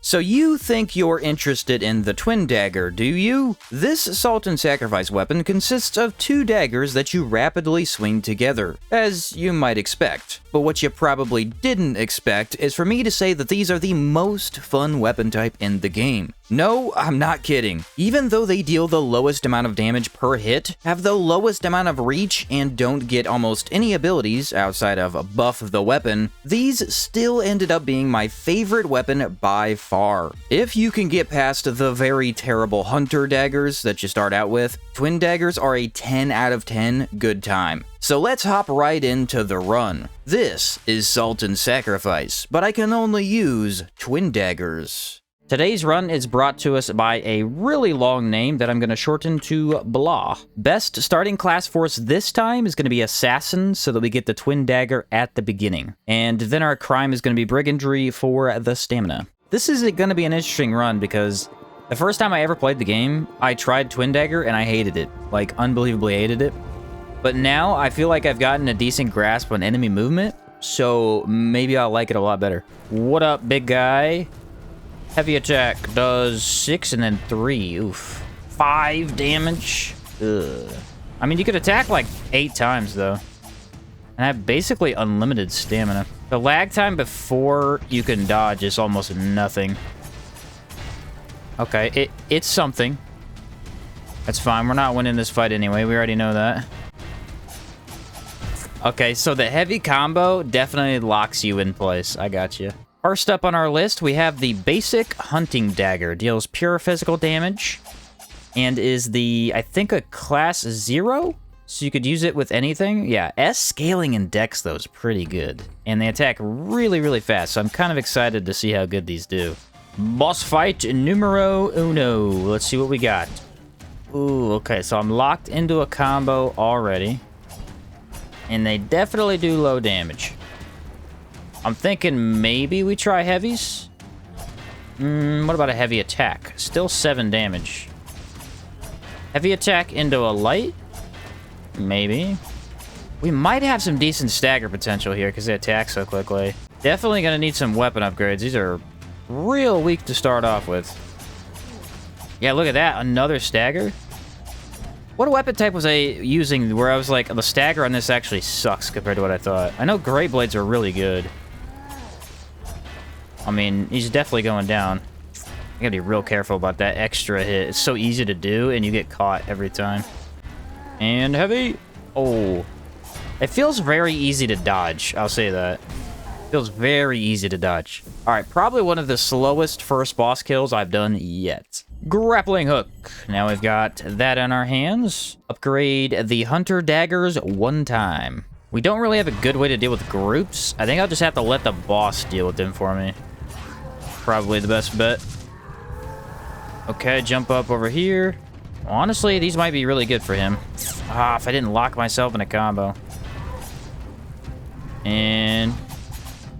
So you think you're interested in the Twin Dagger, do you? This Salt and Sacrifice weapon consists of 2 daggers that you rapidly swing together, as you might expect. But what you probably didn't expect is for me to say that these are the most fun weapon type in the game. No, I'm not kidding. Even though they deal the lowest amount of damage per hit, have the lowest amount of reach, and don't get almost any abilities outside of buff the weapon, these still ended up being my favorite weapon by far. If you can get past the very terrible hunter daggers that you start out with, Twin Daggers are a 10 out of 10 good time. So let's hop right into the run. This is Salt and Sacrifice, but I can only use Twin Daggers. Today's run is brought to us by a really long name that I'm going to shorten to Blah. Best starting class for us this time is going to be Assassin, so that we get the Twin Dagger at the beginning. And then our crime is going to be Brigandry for the stamina. This is going to be an interesting run because the first time I ever played the game, I tried Twin Dagger and I hated it. Like, unbelievably hated it. But now I feel like I've gotten a decent grasp on enemy movement, so maybe I'll like it a lot better. What up, big guy? Heavy attack does 6 and then 3. Oof. 5 damage. Ugh. I mean, you could attack like 8 times, though. And I have basically unlimited stamina. The lag time before you can dodge is almost nothing. Okay, it's something. That's fine. We're not winning this fight anyway. We already know that. Okay, so the heavy combo definitely locks you in place. I got you. First up on our list, we have the basic hunting dagger. Deals pure physical damage and is I think, a class 0? So you could use it with anything. Yeah, S scaling and dex, though, is pretty good. And they attack really, really fast, so I'm kind of excited to see how good these do. Boss fight numero uno. Let's see what we got. Ooh, okay, so I'm locked into a combo already. And they definitely do low damage. I'm thinking maybe we try heavies? What about a heavy attack? Still 7 damage. Heavy attack into a light? Maybe. We might have some decent stagger potential here because they attack so quickly. Definitely going to need some weapon upgrades. These are real weak to start off with. Yeah, look at that. Another stagger? What weapon type was I using where I was like, the stagger on this actually sucks compared to what I thought? I know Great Blades are really good. I mean, he's definitely going down. I gotta be real careful about that extra hit. It's so easy to do, and you get caught every time. And heavy. Oh. It feels very easy to dodge, I'll say that. Feels very easy to dodge. Alright, probably one of the slowest first boss kills I've done yet. Grappling hook. Now we've got that in our hands. Upgrade the hunter daggers 1 time. We don't really have a good way to deal with groups. I think I'll just have to let the boss deal with them for me. Probably the best bet. Okay, jump up over here. Honestly, these might be really good for him. Ah, if I didn't lock myself in a combo. And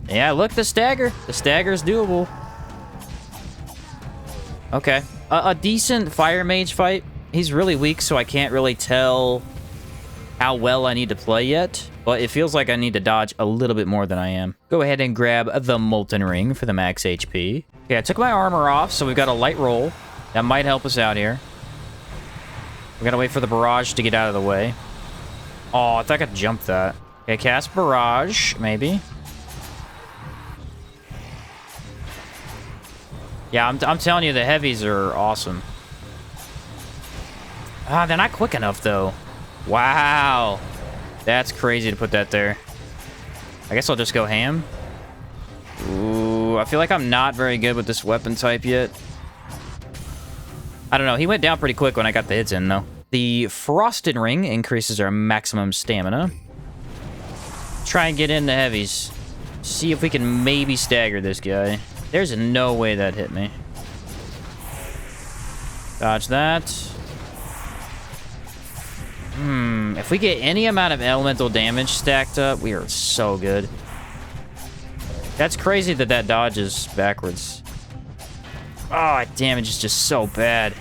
yeah, look, the stagger. The stagger is doable. Okay. A decent fire mage fight. He's really weak, so I can't really tell how well I need to play yet. But it feels like I need to dodge a little bit more than I am. Go ahead and grab the Molten Ring for the max HP. Okay, I took my armor off, so we've got a light roll. That might help us out here. We gotta wait for the barrage to get out of the way. Oh, I thought I could jump that. Okay, cast barrage, maybe. Yeah, I'm telling you, the heavies are awesome. Ah, they're not quick enough, though. Wow. That's crazy to put that there. I guess I'll just go ham. Ooh, I feel like I'm not very good with this weapon type yet. I don't know. He went down pretty quick when I got the hits in, though. The Frosted Ring increases our maximum stamina. Try and get in the heavies. See if we can maybe stagger this guy. There's no way that hit me. Dodge that. If we get any amount of elemental damage stacked up, we are so good. That's crazy that that dodges backwards. Oh, damage is just so bad.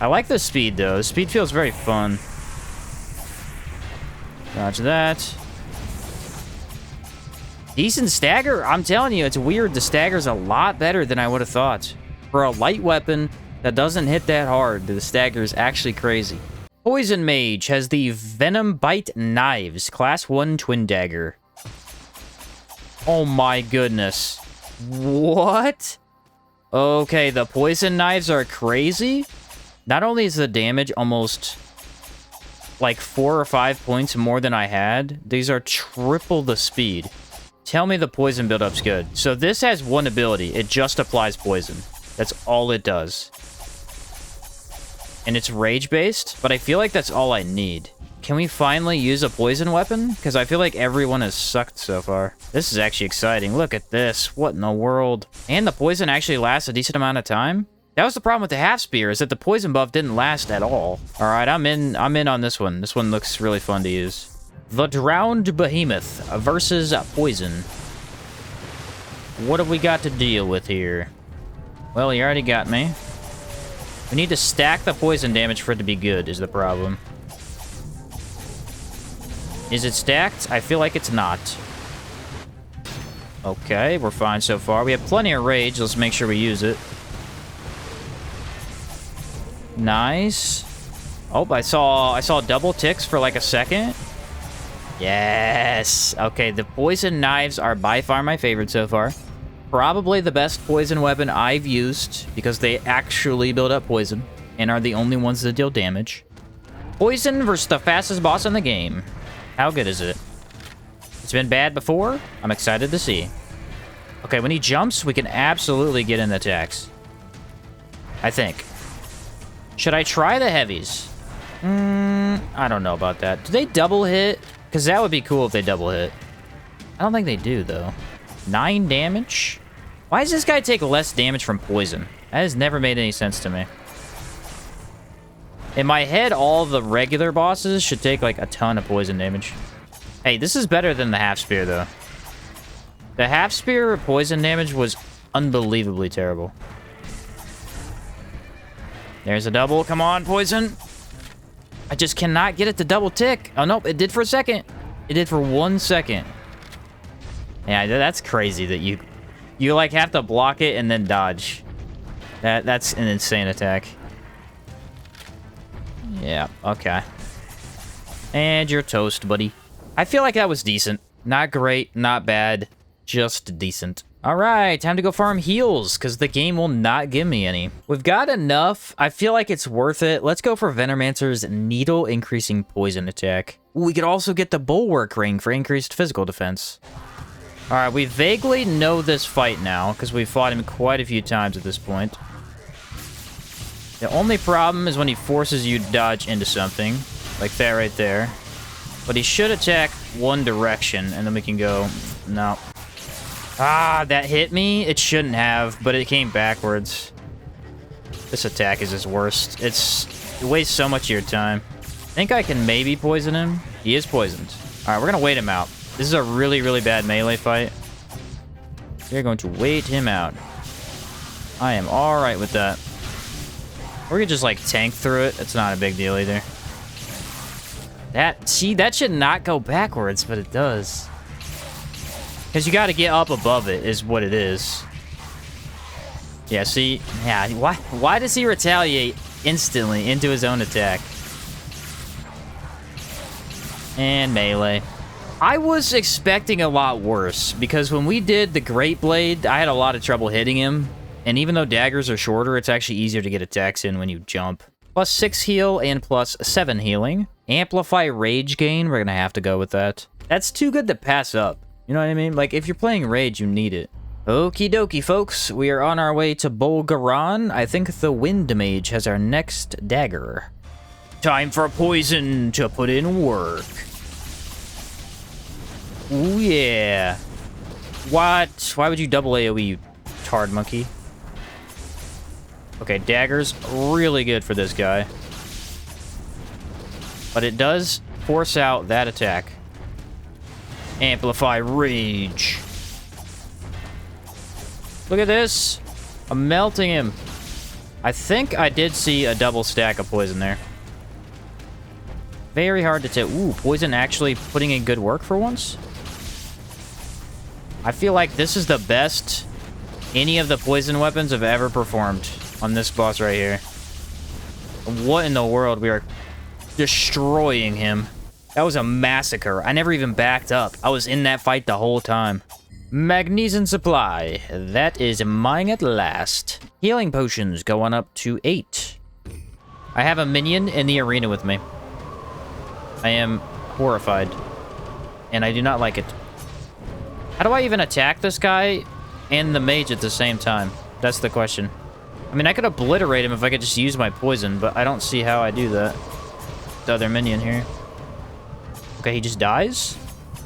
I like the speed, though. The speed feels very fun. Dodge that. Decent stagger. I'm telling you, it's weird. The stagger's a lot better than I would have thought. For a light weapon that doesn't hit that hard, the stagger is actually crazy. Poison Mage has the Venom Bite Knives, Class 1 Twin Dagger. Oh my goodness. What? Okay, the poison knives are crazy. Not only is the damage almost like 4 or 5 points more than I had, these are triple the speed. Tell me the poison build-up's good. So this has one ability. It just applies poison. That's all it does. And it's rage-based, but I feel like that's all I need. Can we finally use a poison weapon? Because I feel like everyone has sucked so far. This is actually exciting. Look at this. What in the world? And the poison actually lasts a decent amount of time? That was the problem with the half spear, is that the poison buff didn't last at all. All right, I'm in on this one. This one looks really fun to use. The Drowned Behemoth versus Poison. What have we got to deal with here? Well, you already got me. We need to stack the poison damage for it to be good, is the problem. Is it stacked? I feel like it's not. Okay, we're fine so far. We have plenty of rage. Let's make sure we use it. Nice. Oh, I saw double ticks for like a second. Yes. Okay, the poison knives are by far my favorite so far. Probably the best poison weapon I've used because they actually build up poison and are the only ones that deal damage. Poison versus the fastest boss in the game. How good is it? It's been bad before. I'm excited to see. Okay, when he jumps, we can absolutely get in the attacks. I think. Should I try the heavies? I don't know about that. Do they double hit? Because that would be cool if they double hit. I don't think they do, though. 9 damage? Why does this guy take less damage from poison? That has never made any sense to me. In my head, all the regular bosses should take, like, a ton of poison damage. Hey, this is better than the half spear, though. The half spear poison damage was unbelievably terrible. There's a double. Come on, poison. I just cannot get it to double tick. Oh, nope. It did for a second. It did for 1 second. Yeah, that's crazy that you like, have to block it and then dodge. That's an insane attack. Yeah, okay. And you're toast, buddy. I feel like that was decent. Not great, not bad. Just decent. Alright, time to go farm heals, because the game will not give me any. We've got enough. I feel like it's worth it. Let's go for Venomancer's Needle Increasing Poison Attack. We could also get the Bulwark Ring for increased physical defense. Alright, we vaguely know this fight now, because we've fought him quite a few times at this point. The only problem is when he forces you to dodge into something, like that right there. But he should attack one direction, and then we can go... No. Ah, that hit me? It shouldn't have, but it came backwards. This attack is his worst. It wastes so much of your time. I think I can maybe poison him. He is poisoned. Alright, we're gonna wait him out. This is a really, really bad melee fight. We're going to wait him out. I am alright with that. Or you just, like, tank through it. It's not a big deal either. See, that should not go backwards, but it does. Because you got to get up above it, is what it is. Yeah, see? Yeah, why does he retaliate instantly into his own attack? And melee. I was expecting a lot worse, because when we did the Great Blade, I had a lot of trouble hitting him. And even though daggers are shorter, it's actually easier to get attacks in when you jump. Plus 6 heal and plus 7 healing. Amplify Rage Gain, we're going to have to go with that. That's too good to pass up. You know what I mean? Like, if you're playing Rage, you need it. Okie dokie, folks. We are on our way to Bolgaran. I think the Wind Mage has our next dagger. Time for poison to put in work. Ooh, yeah. What? Why would you double AoE, you tard monkey? Okay, dagger's really good for this guy. But it does force out that attack. Amplify Rage. Look at this. I'm melting him. I think I did see a double stack of poison there. Very hard to tell. Ooh, poison actually putting in good work for once. I feel like this is the best any of the poison weapons have ever performed on this boss right here. What in the world? We are destroying him. That was a massacre. I never even backed up. I was in that fight the whole time. Magnesium supply. That is mine at last. Healing potions going up to 8. I have a minion in the arena with me. I am horrified. And I do not like it. How do I even attack this guy and the mage at the same time? That's the question. I mean, I could obliterate him if I could just use my poison, but I don't see how I do that. The other minion here. Okay, he just dies?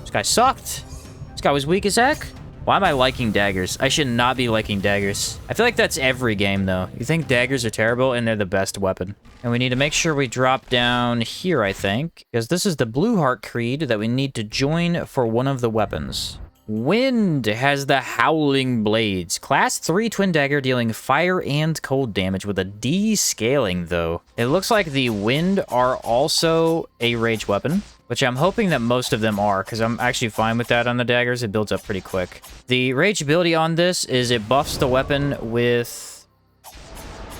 This guy sucked. This guy was weak as heck. Why am I liking daggers? I should not be liking daggers. I feel like that's every game, though. You think daggers are terrible, and they're the best weapon. And we need to make sure we drop down here, I think, because this is the Blue Heart Creed that we need to join for one of the weapons. Wind has the Howling Blades. Class 3 Twin Dagger dealing fire and cold damage with a D scaling, though. It looks like the Wind are also a rage weapon, which I'm hoping that most of them are, because I'm actually fine with that on the daggers. It builds up pretty quick. The rage ability on this is it buffs the weapon with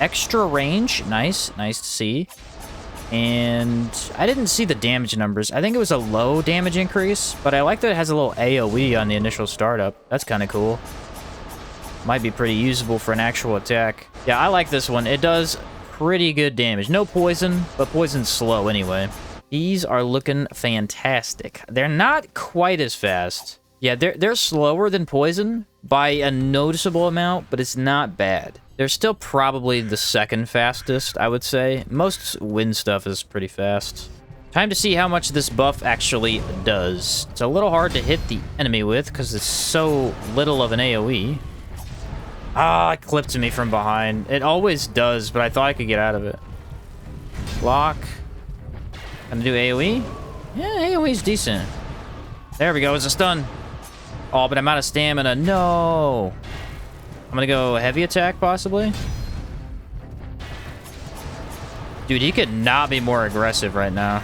extra range. Nice. Nice to see. And I didn't see the damage numbers. I think it was a low damage increase, but I like that it has a little AoE on the initial startup. That's kind of cool. Might be pretty usable for an actual attack. Yeah, I like this one. It does pretty good damage. No poison, but poison's slow anyway. These are looking fantastic. They're not quite as fast. Yeah, they're slower than poison by a noticeable amount, but it's not bad. They're still probably the second fastest, I would say. Most wind stuff is pretty fast. Time to see how much this buff actually does. It's a little hard to hit the enemy with because it's so little of an AoE. Ah, it clipped me from behind. It always does, but I thought I could get out of it. Block. Gonna do AoE? Yeah, AoE's decent. There we go, it's a stun. Oh, but I'm out of stamina. No. I'm gonna go heavy attack, possibly. Dude, he could not be more aggressive right now.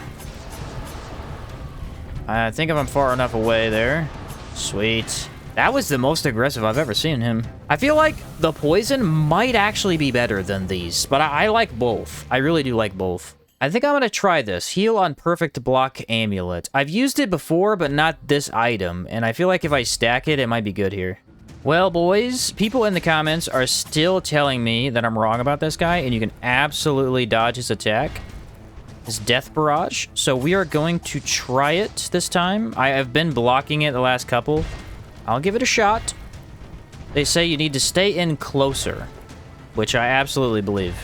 I think if I'm far enough away there. Sweet. That was the most aggressive I've ever seen him. I feel like the poison might actually be better than these, but I like both. I really do like both. I think I'm gonna try this. Heal on perfect block amulet. I've used it before, but not this item, and I feel like if I stack it, it might be good here. Well, boys, people in the comments are still telling me that I'm wrong about this guy, and you can absolutely dodge his attack. His death barrage. So we are going to try it this time. I have been blocking it the last couple. I'll give it a shot. They say you need to stay in closer, which I absolutely believe.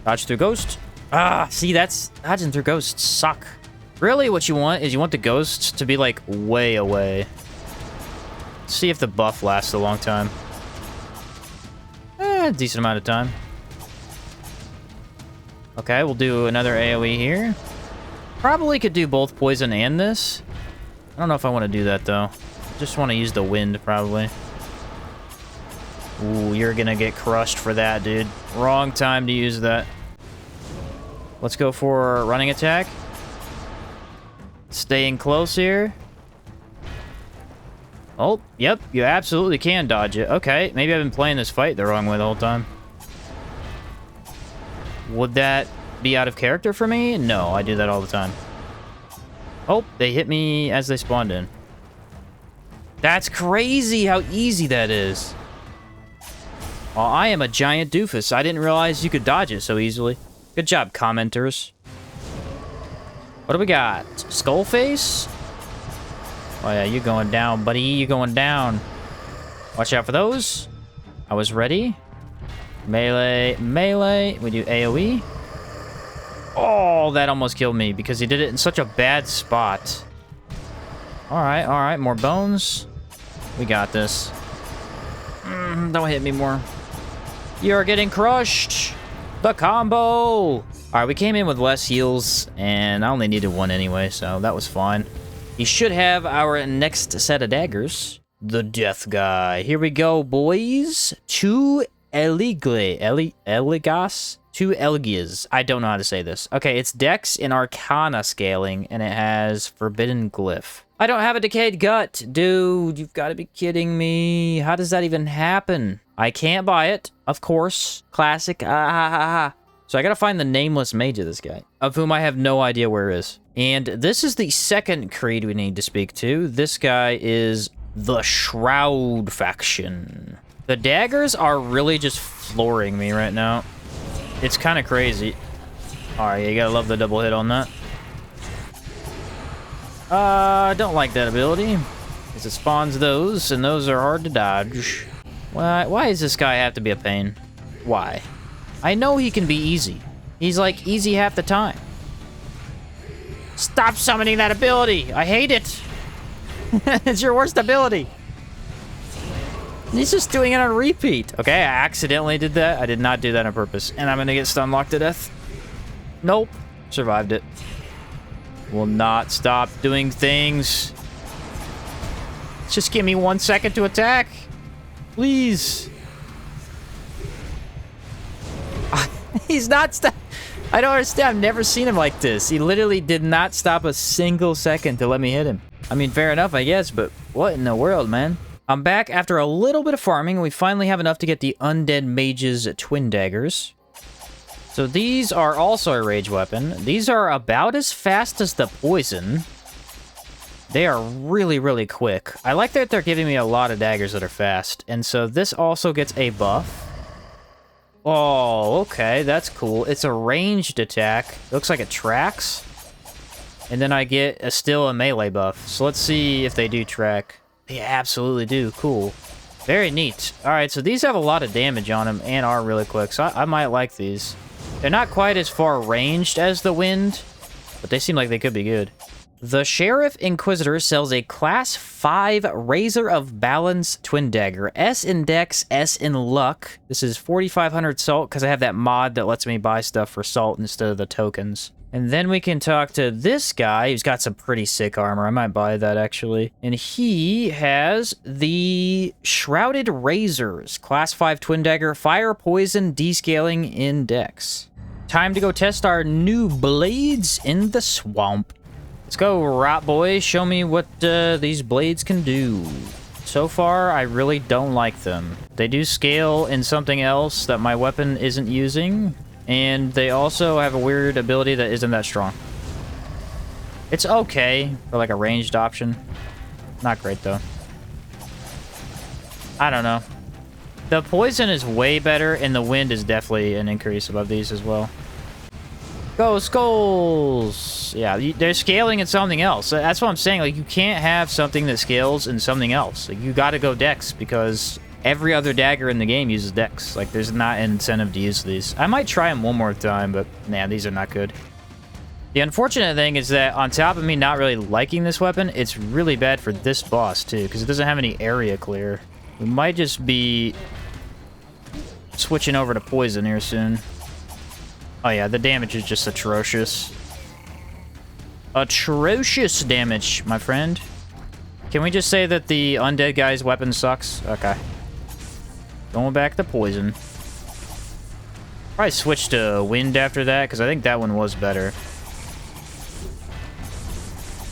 Dodge through ghost. Ah, see, that's... dodging through ghosts suck. Really, what you want is you want the ghosts to be, like, way away. See if the buff lasts a long time. Decent amount of time. Okay, we'll do another AoE here. Probably could do both poison and this. I don't know if I want to do that, though. Just want to use the wind, probably. Ooh, you're gonna get crushed for that, dude. Wrong time to use that. Let's go for running attack. Staying close here. Oh, yep, you absolutely can dodge it. Okay, maybe I've been playing this fight the wrong way the whole time. Would that be out of character for me? No, I do that all the time. Oh, they hit me as they spawned in. That's crazy how easy that is. Well, I am a giant doofus. I didn't realize you could dodge it so easily. Good job, commenters. What do we got? Skull face? Oh yeah, you're going down, buddy. You're going down. Watch out for those. I was ready. Melee, melee. We do AoE. Oh, that almost killed me because he did it in such a bad spot. All right, more bones. We got this. Don't hit me more. You're getting crushed. The combo. All right, we came in with less heals, and I only needed one anyway, so that was fine. He should have our next set of daggers. The death guy. Here we go, boys. Two Eligas? Two Elgias. I don't know how to say this. Okay, it's Dex in Arcana scaling, and it has Forbidden Glyph. I don't have a decayed gut. Dude, you've got to be kidding me. How does that even happen? I can't buy it, of course. Classic. So I gotta find the nameless mage of this guy, of whom I have no idea where is. And this is the second creed we need to speak to. This guy is the Shroud faction. The daggers are really just flooring me right now. It's kind of crazy. All right, you gotta love the double hit on that. I don't like that ability, because it spawns those, and those are hard to dodge. Why does this guy have to be a pain? Why? I know he can be easy. He's like easy half the time. Stop summoning that ability! I hate it! It's your worst ability! He's just doing it on repeat. Okay, I accidentally did that. I did not do that on purpose. And I'm gonna get stun locked to death. Nope. Survived it. Will not stop doing things. Just give me 1 second to attack. Please. He's not I don't understand. I've never seen him like this. He literally did not stop a single second to let me hit him. I mean, fair enough, I guess, but what in the world, man? I'm back after a little bit of farming, and we finally have enough to get the Undead Mage's Twindaggers. So these are also a rage weapon. These are about as fast as the poison. They are really, really quick. I like that they're giving me a lot of daggers that are fast. And so this also gets a buff. Oh, okay, that's cool. It's a ranged attack. Looks like it tracks. And then I get still a melee buff. So let's see if they do track. They absolutely do. Cool. Very neat. All right, so these have a lot of damage on them and are really quick. So I might like these. They're not quite as far ranged as the wind, but they seem like they could be good. The Sheriff Inquisitor sells a Class 5 Razor of Balance Twin Dagger. S in Dex, S in Luck. This is 4,500 salt because I have that mod that lets me buy stuff for salt instead of the tokens. And then we can talk to this guy who's got some pretty sick armor. I might buy that, actually. And he has the Shrouded Razors. Class 5 Twin Dagger, Fire, Poison, Descaling in Dex. Time to go test our new blades in the swamp. Let's go, Rot Boy. Show me what these blades can do. So far, I really don't like them. They do scale in something else that my weapon isn't using. And they also have a weird ability that isn't that strong. It's okay for like a ranged option. Not great though. I don't know. The poison is way better and the wind is definitely an increase above these as well. Go Skulls! Yeah, they're scaling in something else. That's what I'm saying. Like, you can't have something that scales in something else. Like, you gotta go Dex because every other dagger in the game uses Dex. Like, there's not an incentive to use these. I might try them one more time, but nah, these are not good. The unfortunate thing is that on top of me not really liking this weapon, it's really bad for this boss too, because it doesn't have any area clear. We might just be switching over to poison here soon. Oh yeah, the damage is just atrocious. Atrocious damage, my friend. Can we just say that the undead guy's weapon sucks? Okay. Going back to poison. Probably switch to wind after that, because I think that one was better.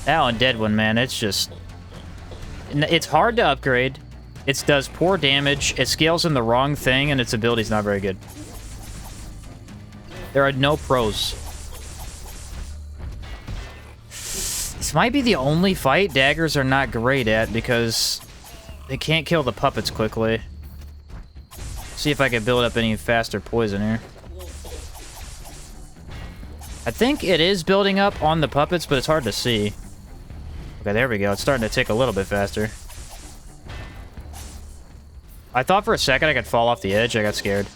That undead one, man, it's just... It's hard to upgrade. It does poor damage. It scales in the wrong thing, and its ability's not very good. There are no pros. This might be the only fight daggers are not great at because they can't kill the puppets quickly. See if I can build up any faster poison here. I think it is building up on the puppets, but it's hard to see. Okay, there we go. It's starting to tick a little bit faster. I thought for a second I could fall off the edge. I got scared.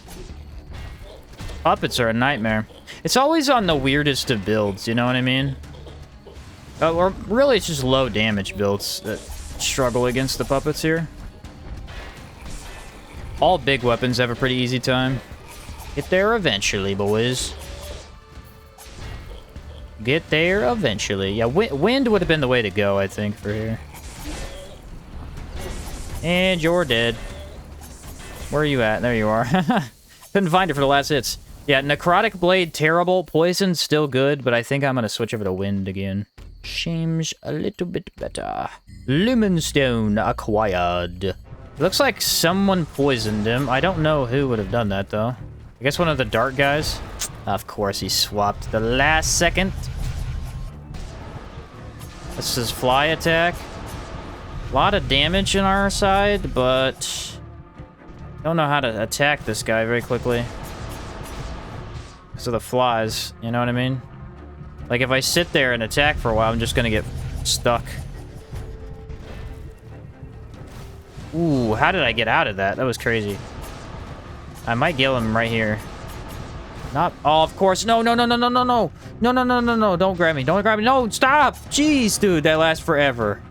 Puppets are a nightmare. It's always on the weirdest of builds, you know what I mean? Or really, it's just low damage builds that struggle against the puppets here. All big weapons have a pretty easy time. Get there eventually, boys. Get there eventually. Yeah, wind would have been the way to go, I think, for here. And you're dead. Where are you at? There you are. Couldn't find it for the last hits. Yeah, Necrotic Blade, terrible. Poison, still good, but I think I'm going to switch over to Wind again. Seems a little bit better. Lumenstone acquired. Looks like someone poisoned him. I don't know who would have done that, though. I guess one of the dark guys. Of course, he swapped the last second. This is fly attack. A lot of damage on our side, but don't know how to attack this guy very quickly. Because of the flies, you know what I mean? Like, if I sit there and attack for a while, I'm just gonna get stuck. Ooh, how did I get out of that? That was crazy. I might kill him right here. Not... Oh, of course. No, no, no, no, no, no, no. No, no, no, no, no. Don't grab me. Don't grab me. No, stop. Jeez, dude. That lasts forever.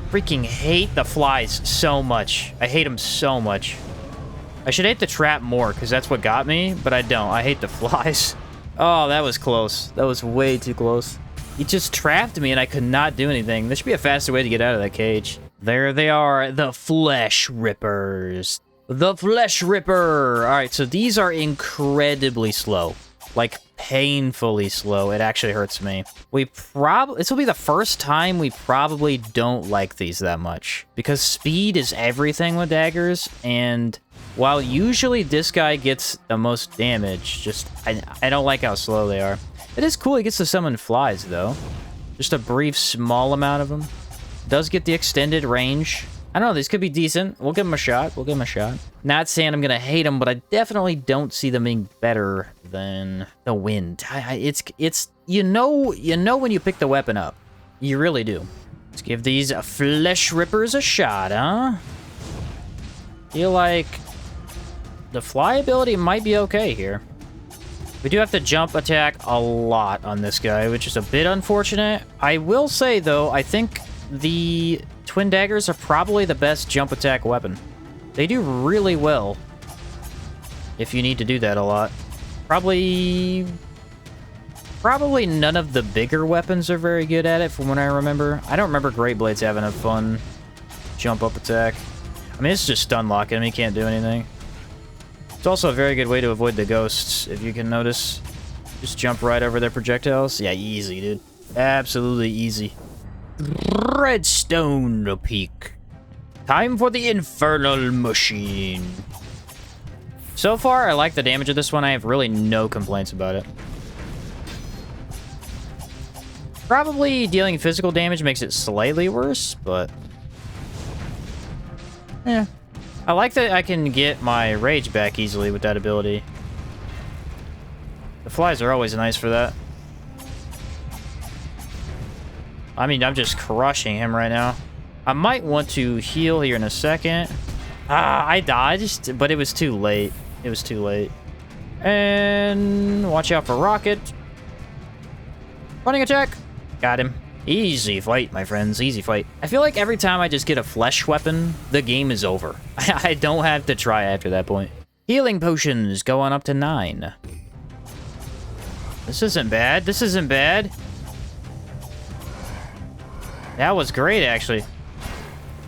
Freaking hate the flies so much. I hate them so much. I should hate the trap more, because that's what got me, but I don't. I hate the flies. Oh, that was close. That was way too close. He just trapped me, and I could not do anything. There should be a faster way to get out of that cage. There they are, the Flesh Rippers. The Flesh Ripper! Alright, so these are incredibly slow. Like, painfully slow. It actually hurts me. This will be the first time we probably don't like these that much. Because speed is everything with daggers, and while usually this guy gets the most damage, I don't like how slow they are. It is cool he gets to summon flies, though. Just a brief, small amount of them. Does get the extended range. I don't know, these could be decent. We'll give them a shot. We'll give them a shot. Not saying I'm gonna hate them, but I definitely don't see them being better than the wind. It's you know when you pick the weapon up. You really do. Let's give these Flesh Rippers a shot, huh? Feel like the fly ability might be okay here. We do have to jump attack a lot on this guy, which is a bit unfortunate. I will say, though, I think the Twin Daggers are probably the best jump attack weapon. They do really well if you need to do that a lot. Probably none of the bigger weapons are very good at it, from what I remember. I don't remember Great Blades having a fun jump up attack. I mean, it's just stun locking him. He can't do anything. It's also a very good way to avoid the ghosts, if you can notice. Just jump right over their projectiles. Yeah, easy, dude. Absolutely easy. Redstone Peak. Time for the Infernal Machine. So far, I like the damage of this one. I have really no complaints about it. Probably dealing physical damage makes it slightly worse, but... yeah. I like that I can get my rage back easily with that ability. The flies are always nice for that. I mean, I'm just crushing him right now. I might want to heal here in a second. I dodged, but it was too late. It was too late. And watch out for rocket. Running attack. Got him. Easy fight, my friends. Easy fight. I feel like every time I just get a flesh weapon, the game is over. I don't have to try after that point. Healing potions going up to 9. This isn't bad. This isn't bad. That was great, actually.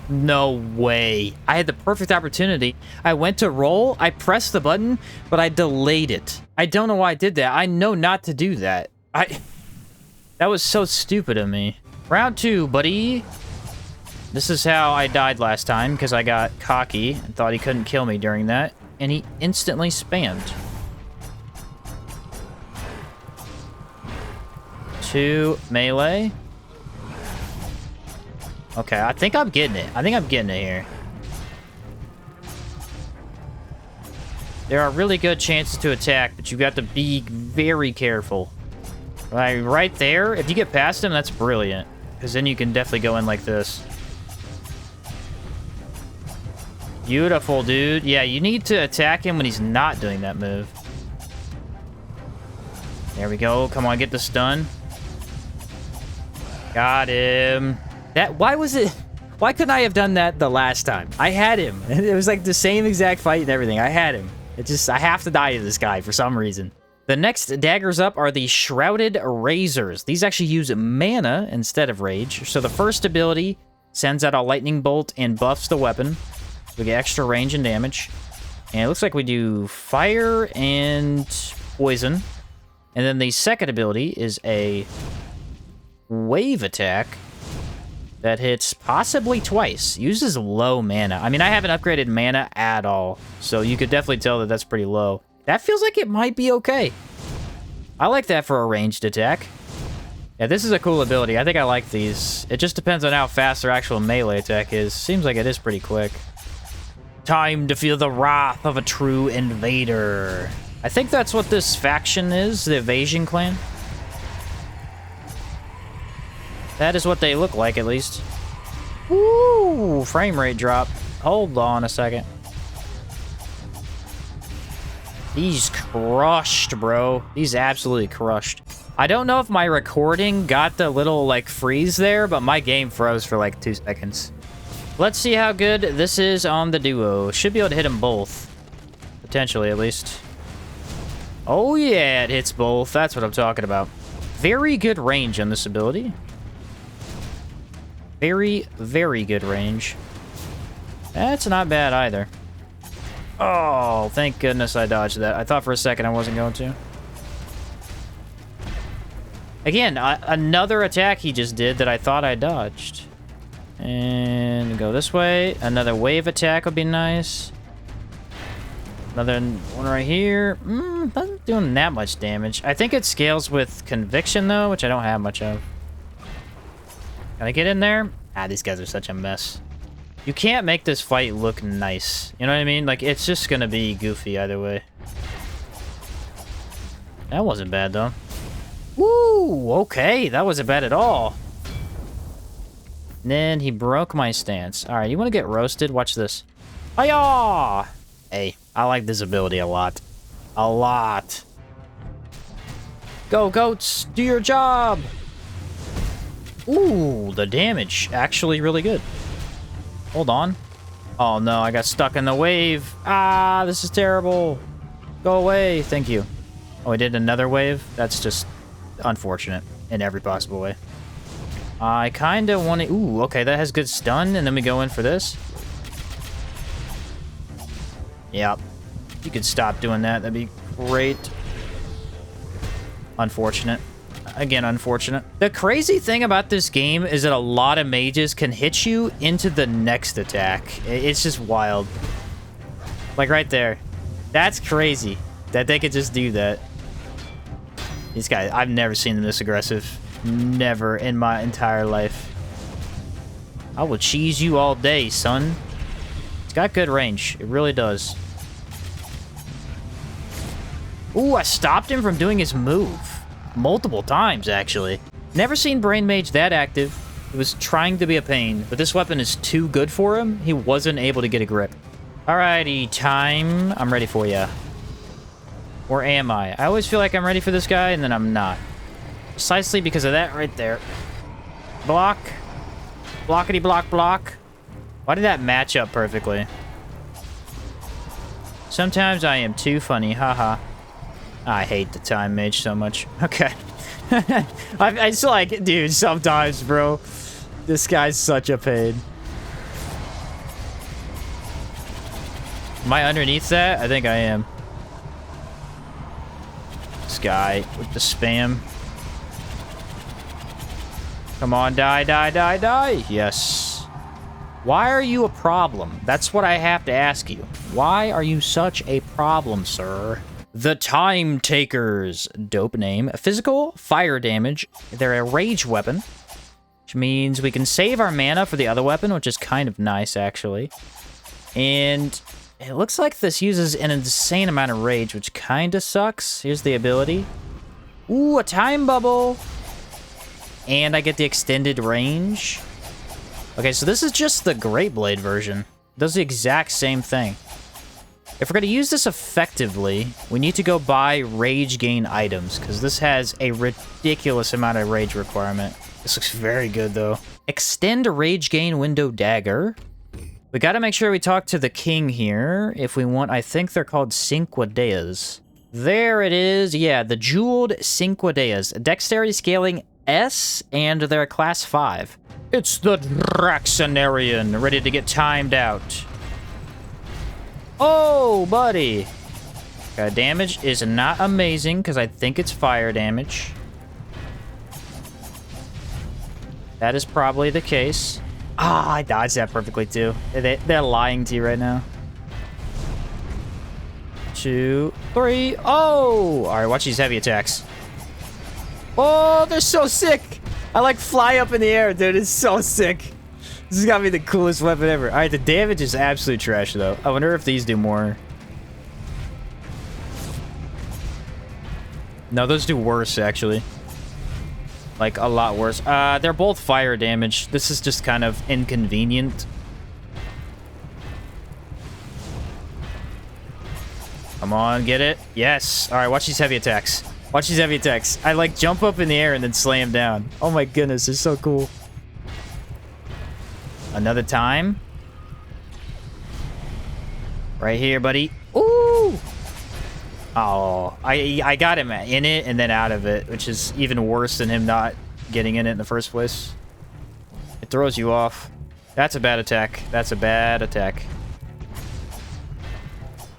No way. I had the perfect opportunity. I went to roll, I pressed the button, but I delayed it. I don't know why I did that. I know not to do that. That was so stupid of me. Round 2, buddy. This is how I died last time, because I got cocky and thought he couldn't kill me during that, and he instantly spammed. 2 melee. Okay, I think I'm getting it. I think I'm getting it here. There are really good chances to attack, but you got to be very careful. Like, right there, if you get past him, that's brilliant. Because then you can definitely go in like this. Beautiful, dude. Yeah, you need to attack him when he's not doing that move. There we go. Come on, get the stun. Got him. Why couldn't I have done that the last time? I had him. It was like the same exact fight and everything. I had him. I have to die to this guy for some reason. The next daggers up are the Shrouded Razors. These actually use mana instead of rage. So the first ability sends out a lightning bolt and buffs the weapon. We get extra range and damage. And it looks like we do fire and poison. And then the second ability is a wave attack that hits possibly twice. Uses low mana. I mean, I haven't upgraded mana at all, so you could definitely tell that that's pretty low. That feels like it might be okay. I like that for a ranged attack. Yeah, this is a cool ability. I think I like these. It just depends on how fast their actual melee attack is. Seems like it is pretty quick. Time to feel the wrath of a true invader. I think that's what this faction is, the Evasion Clan. That is what they look like, at least. Woo! Frame rate drop. Hold on a second. He's crushed, bro. He's absolutely crushed. I don't know if my recording got the little, like, freeze there, but my game froze for, like, 2 seconds. Let's see how good this is on the duo. Should be able to hit them both. Potentially, at least. Oh, yeah, it hits both. That's what I'm talking about. Very good range on this ability. Very, very good range. That's not bad either. Oh, thank goodness I dodged that. I thought for a second I wasn't going to. Again, another attack he just did that I thought I dodged. And go this way. Another wave attack would be nice. Another one right here. Not doing that much damage. I think it scales with conviction, though, which I don't have much of. Can I get in there? Ah, these guys are such a mess. You can't make this fight look nice. You know what I mean? Like, it's just gonna be goofy either way. That wasn't bad, though. Woo! Okay, that wasn't bad at all. And then he broke my stance. Alright, you want to get roasted? Watch this. Hiya! Hey, I like this ability a lot. A lot. Go, goats! Do your job! Ooh, the damage. Actually really good. Hold on. Oh no, I got stuck in the wave. Ah, this is terrible. Go away. Thank you. Oh, I did another wave? That's just unfortunate in every possible way. I kind of want to... Ooh, okay, that has good stun, and then we go in for this. Yep. You could stop doing that. That'd be great. Unfortunate. Again, unfortunate. The crazy thing about this game is that a lot of mages can hit you into the next attack. It's just wild. Like right there. That's crazy that they could just do that. These guys, I've never seen them this aggressive. Never in my entire life. I will cheese you all day, son. It's got good range. It really does. Ooh, I stopped him from doing his move. Multiple times, actually. Never seen Brain Mage that active. He was trying to be a pain, but this weapon is too good for him. He wasn't able to get a grip. Alrighty, time. I'm ready for ya. Or am I? I always feel like I'm ready for this guy, and then I'm not. Precisely because of that right there. Block. Blockity block block. Why did that match up perfectly? Sometimes I am too funny, haha. I hate the time mage so much. Okay. I just like, dude, sometimes, bro. This guy's such a pain. Am I underneath that? I think I am. This guy with the spam. Come on, die, die, die, die. Yes. Why are you a problem? That's what I have to ask you. Why are you such a problem, sir? The Time Takers. Dope name. Physical, fire damage. They're a rage weapon, which means we can save our mana for the other weapon, which is kind of nice, actually. And it looks like this uses an insane amount of rage, which kind of sucks. Here's the ability. Ooh, a time bubble. And I get the extended range. Okay, so this is just the Great Blade version. It does the exact same thing. If we're going to use this effectively, we need to go buy rage gain items, because this has a ridiculous amount of rage requirement. This looks very good, though. Extend rage gain window dagger. We got to make sure we talk to the king here if we want. I think they're called Cinquedeas. There it is. Yeah, the jeweled Cinquedeas. Dexterity scaling S, and they're class 5. It's the Draxonarian, ready to get timed out. Oh, buddy. Okay, damage is not amazing, because I think it's fire damage. That is probably the case. Ah, I dodged that perfectly, too. They're lying to you right now. 2, 3. Oh! All right, watch these heavy attacks. Oh, they're so sick. I, like, fly up in the air, dude. It's so sick. This has got to be the coolest weapon ever. All right, the damage is absolute trash, though. I wonder if these do more. No, those do worse, actually. Like, a lot worse. They're both fire damage. This is just kind of inconvenient. Come on, get it. Yes. All right, watch these heavy attacks. Watch these heavy attacks. I, like, jump up in the air and then slam down. Oh, my goodness. It's so cool. Another time. Right here, buddy. Ooh! Oh, I got him in it and then out of it, which is even worse than him not getting in it in the first place. It throws you off. That's a bad attack. That's a bad attack.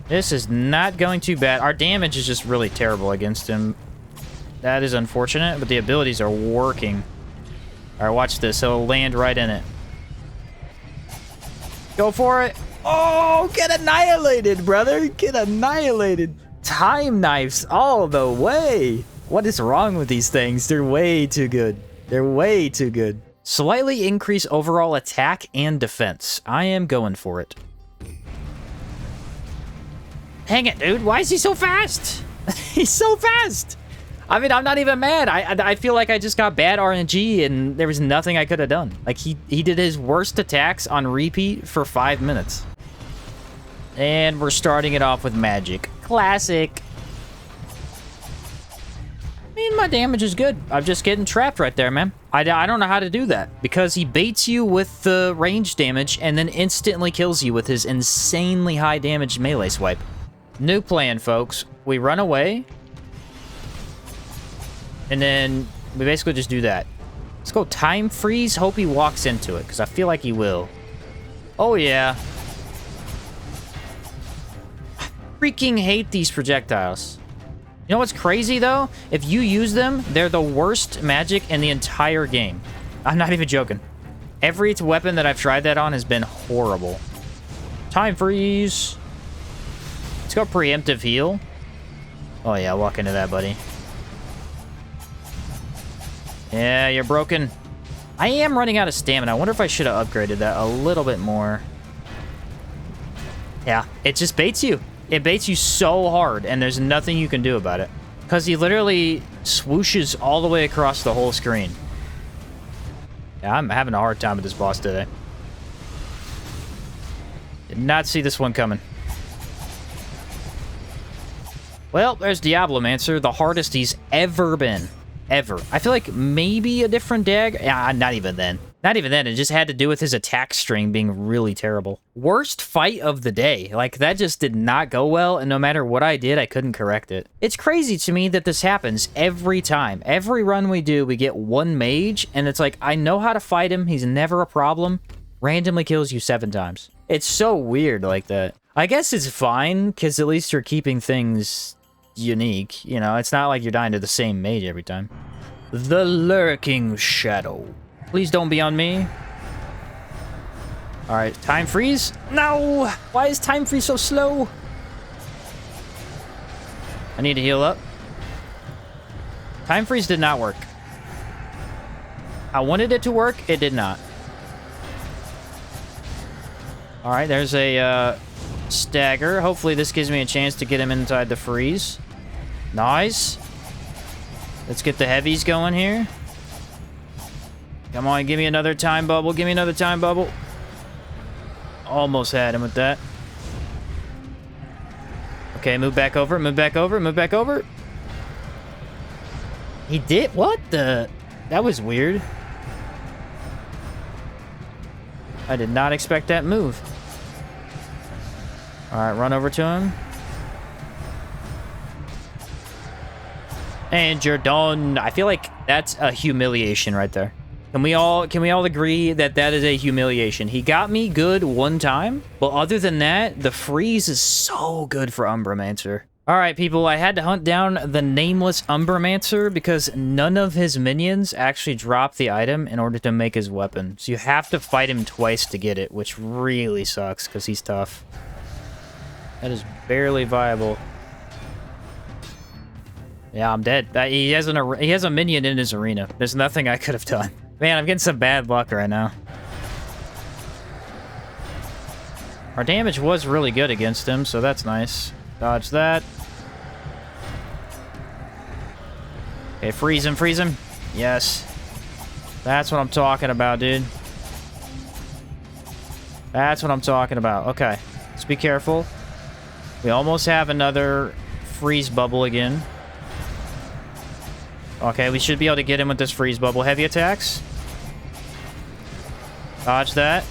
This is not going too bad. Our damage is just really terrible against him. That is unfortunate, but the abilities are working. All right, watch this. He'll land right in it. Go for it. Oh, get annihilated, brother. Get annihilated. Time knives all the way. What is wrong with these things? They're way too good. They're way too good. Slightly increase overall attack and defense. I am going for it. Dang it, dude. Why is he so fast? He's so fast. I mean, I'm not even mad. I feel like I just got bad RNG and there was nothing I could have done. Like, he did his worst attacks on repeat for 5 minutes. And we're starting it off with magic. Classic. I mean, my damage is good. I'm just getting trapped right there, man. I don't know how to do that. Because he baits you with the range damage and then instantly kills you with his insanely high damage melee swipe. New plan, folks. We run away. And then we basically just do that. Let's go time freeze. Hope he walks into it, because I feel like he will. Oh, yeah. I freaking hate these projectiles. You know what's crazy, though? If you use them, they're the worst magic in the entire game. I'm not even joking. Every weapon that I've tried that on has been horrible. Time freeze. Let's go preemptive heal. Oh, yeah, walk into that, buddy. Yeah, you're broken. I am running out of stamina. I wonder if I should have upgraded that a little bit more. Yeah, it just baits you. It baits you so hard, and there's nothing you can do about it. Because he literally swooshes all the way across the whole screen. Yeah, I'm having a hard time with this boss today. Did not see this one coming. Well, there's Diablomancer, the hardest he's ever been. Ever. I feel like maybe a different dagger. Yeah, not even then. Not even then. It just had to do with his attack string being really terrible. Worst fight of the day. Like, that just did not go well, and no matter what I did, I couldn't correct it. It's crazy to me that this happens every time. Every run we do, we get one mage, and it's like, I know how to fight him. He's never a problem. Randomly kills you 7 times. It's so weird like that. I guess it's fine, because at least you're keeping things unique. You know, it's not like you're dying to the same mage every time. The Lurking Shadow. Please don't be on me. Alright, time freeze. No! Why is time freeze so slow? I need to heal up. Time freeze did not work. I wanted it to work, it did not. Alright, there's a stagger. Hopefully this gives me a chance to get him inside the freeze. Nice. Let's get the heavies going here. Come on, give me another time bubble. Give me another time bubble. Almost had him with that. Okay, move back over, move back over, move back over. He did? What the? That was weird. I did not expect that move. All right, run over to him. And you're done. I feel like that's a humiliation right there. Can we all agree that that is a humiliation? He got me good one time, but other than that, the freeze is so good for Umbramancer. Alright, people, I had to hunt down the nameless Umbermancer because none of his minions actually drop the item in order to make his weapon. So you have to fight him twice to get it, which really sucks because he's tough. That is barely viable. Yeah, I'm dead. He has a minion in his arena. There's nothing I could have done. Man, I'm getting some bad luck right now. Our damage was really good against him, so that's nice. Dodge that. Okay, freeze him, freeze him. Yes. That's what I'm talking about, dude. That's what I'm talking about. Okay, let's be careful. We almost have another freeze bubble again. Okay, we should be able to get him with this freeze bubble. Heavy attacks. Dodge that.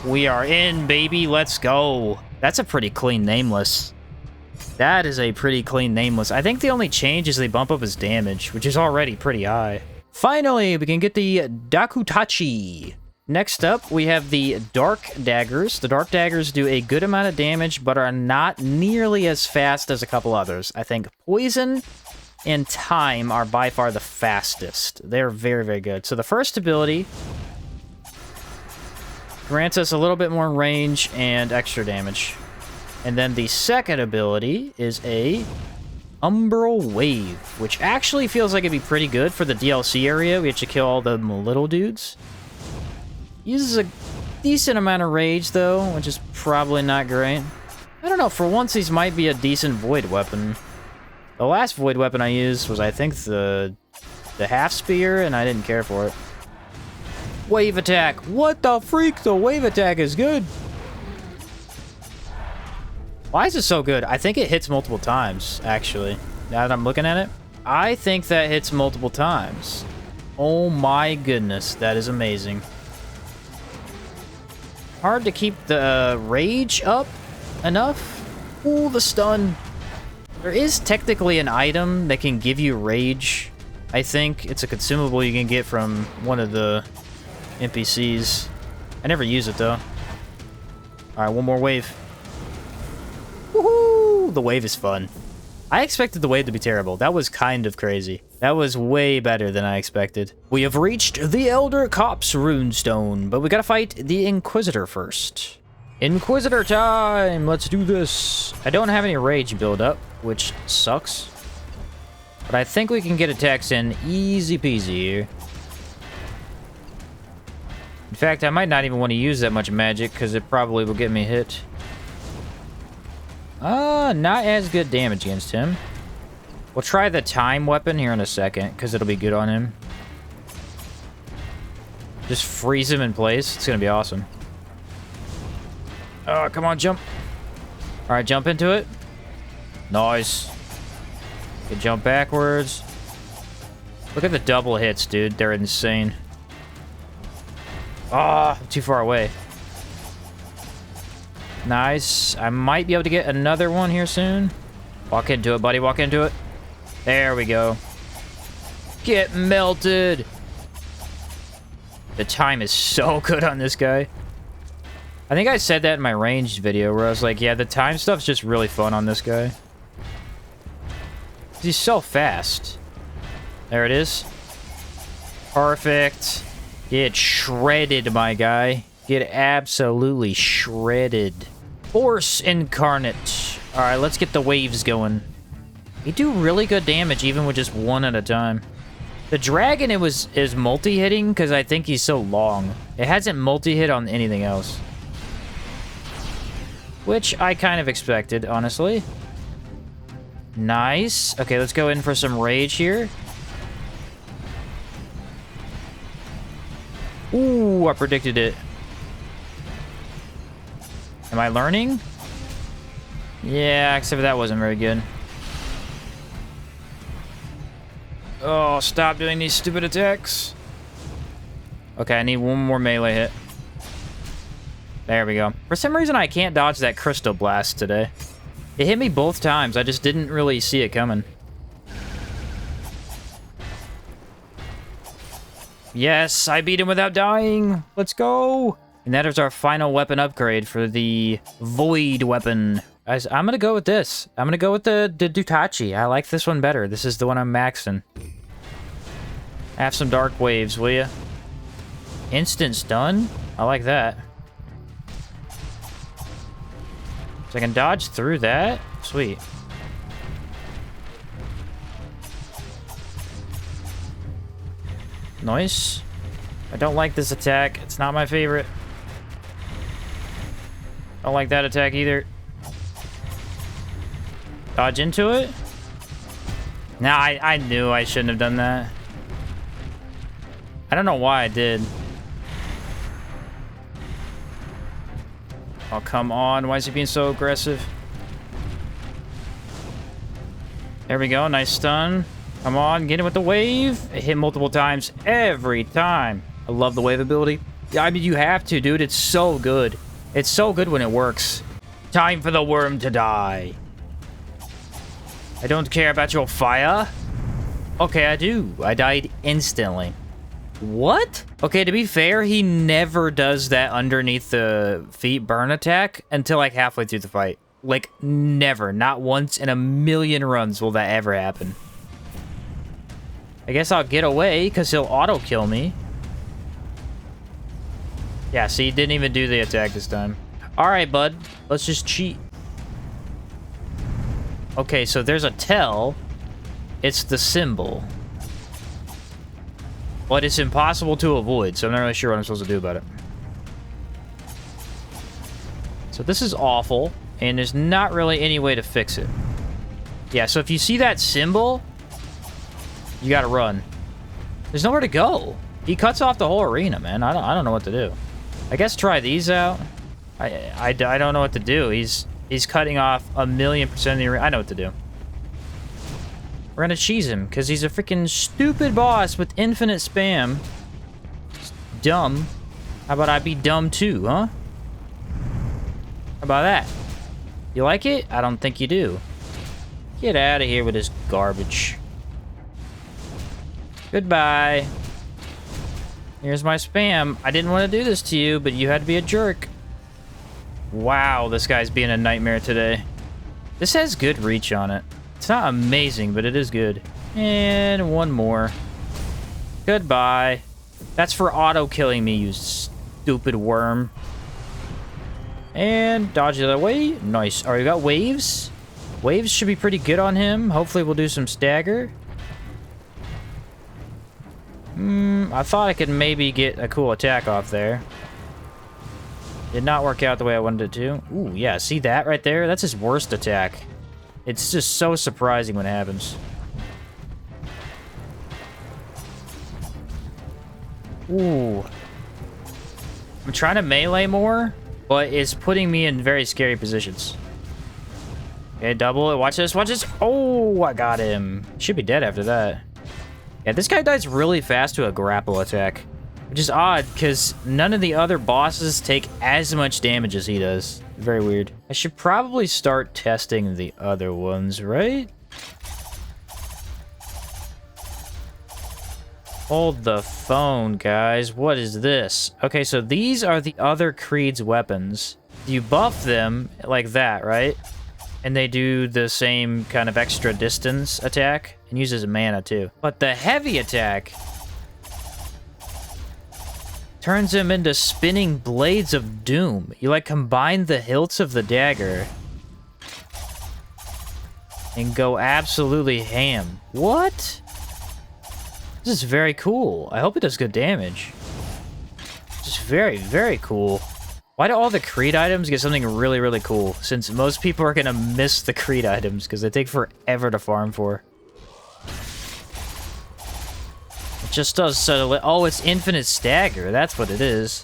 We are in, baby. Let's go. That's a pretty clean nameless. That is a pretty clean nameless. I think the only change is they bump up his damage, which is already pretty high. Finally, we can get the Dakutachi. Next up, we have the Dark Daggers. The Dark Daggers do a good amount of damage, but are not nearly as fast as a couple others. I think Poison and Time are by far the fastest. They're very, very good. So the first ability grants us a little bit more range and extra damage. And then the second ability is a Umbral Wave, which actually feels like it'd be pretty good for the DLC area. We have to kill all the little dudes. Uses a decent amount of rage, though, which is probably not great. I don't know, for once these might be a decent void weapon. The last void weapon I used was, I think, the half spear, and I didn't care for it. Wave attack! What the freak? The wave attack is good! Why is it so good? I think it hits multiple times, actually. Now that I'm looking at it. I think that hits multiple times. Oh my goodness, that is amazing. Hard to keep the rage up enough. Ooh, the stun. There is technically an item that can give you rage. I think it's a consumable you can get from one of the NPCs. I never use it, though. Alright, one more wave. Woohoo! The wave is fun. I expected the wave to be terrible. That was kind of crazy. That was way better than I expected. We have reached the Elder Copse runestone, but we gotta fight the Inquisitor first. Inquisitor time! Let's do this. I don't have any rage build up, which sucks. But I think we can get attacks in easy peasy here. In fact, I might not even want to use that much magic, because it probably will get me hit. Not as good damage against him. We'll try the time weapon here in a second, because it'll be good on him. Just freeze him in place. It's going to be awesome. Oh, come on, jump. Alright, jump into it. Nice. Can jump backwards. Look at the double hits, dude. They're insane. Ah, oh, too far away. Nice. I might be able to get another one here soon. Walk into it, buddy. Walk into it. There we go. Get melted. The time is so good on this guy. I think I said that in my ranged video where I was like, yeah, the time stuff's just really fun on this guy. He's so fast. There it is. Perfect. Get shredded, my guy. Get absolutely shredded. Force incarnate. Alright, let's get the waves going. They do really good damage even with just one at a time. The dragon is multi-hitting because I think he's so long. It hasn't multi-hit on anything else. Which I kind of expected, honestly. Nice. Okay, let's go in for some rage here. Ooh, I predicted it. Am I learning? Yeah, except for that wasn't very good. Oh, stop doing these stupid attacks. Okay, I need one more melee hit. There we go. For some reason, I can't dodge that crystal blast today. It hit me both times. I just didn't really see it coming. Yes, I beat him without dying. Let's go. And that is our final weapon upgrade for the Void weapon. Guys, I'm gonna go with this. I'm gonna go with the Dutachi. I like this one better. This is the one I'm maxing. Have some dark waves, will ya? Instant stun? I like that. So I can dodge through that? Sweet. Nice. I don't like this attack. It's not my favorite. Don't like that attack either. Dodge into it? Nah, I knew I shouldn't have done that. I don't know why I did. Oh, come on. Why is he being so aggressive? There we go. Nice stun. Come on. Get him with the wave. It hit multiple times every time. I love the wave ability. I mean, you have to, dude. It's so good. It's so good when it works. Time for the worm to die. I don't care about your fire. Okay, I do. I died instantly. What? Okay, to be fair, he never does that underneath the feet burn attack until like halfway through the fight. Like, never. Not once in a million runs will that ever happen. I guess I'll get away because he'll auto-kill me. Yeah, see, he didn't even do the attack this time. Alright, bud. Let's just cheat. Okay, so there's a tell. It's the symbol. But it's impossible to avoid, so I'm not really sure what I'm supposed to do about it. So this is awful, and there's not really any way to fix it. Yeah, so if you see that symbol, you gotta run. There's nowhere to go. He cuts off the whole arena, man. I don't know what to do. I guess try these out. I don't know what to do. He's cutting off 1,000,000% of the arena. I know what to do. We're gonna cheese him, because he's a freaking stupid boss with infinite spam. It's dumb. How about I be dumb too, huh? How about that? You like it? I don't think you do. Get out of here with this garbage. Goodbye. Here's my spam. I didn't want to do this to you, but you had to be a jerk. Wow, this guy's being a nightmare today. This has good reach on it. It's not amazing, but it is good. And one more. Goodbye. That's for auto-killing me, you stupid worm. And dodge the other way. Nice. Alright, we got waves. Waves should be pretty good on him. Hopefully we'll do some stagger. I thought I could maybe get a cool attack off there. Did not work out the way I wanted it to. Ooh, yeah, see that right there? That's his worst attack. It's just so surprising when it happens. Ooh. I'm trying to melee more, but it's putting me in very scary positions. Okay, double it. Watch this, watch this. Oh, I got him. Should be dead after that. Yeah, this guy dies really fast to a grapple attack. Which is odd, because none of the other bosses take as much damage as he does. Very weird. I should probably start testing the other ones, right? Hold the phone, guys. What is this? Okay, so these are the other Creed's weapons. You buff them like that, right? And they do the same kind of extra distance attack and uses mana too. But the heavy attack turns him into spinning blades of doom. You like combine the hilts of the dagger and go absolutely ham. What? This is very cool. I hope it does good damage. Just very, very cool. Why do all the Creed items get something really, really cool? Since most people are gonna miss the Creed items because they take forever to farm for. It just does so. Oh, it's infinite stagger. That's what it is.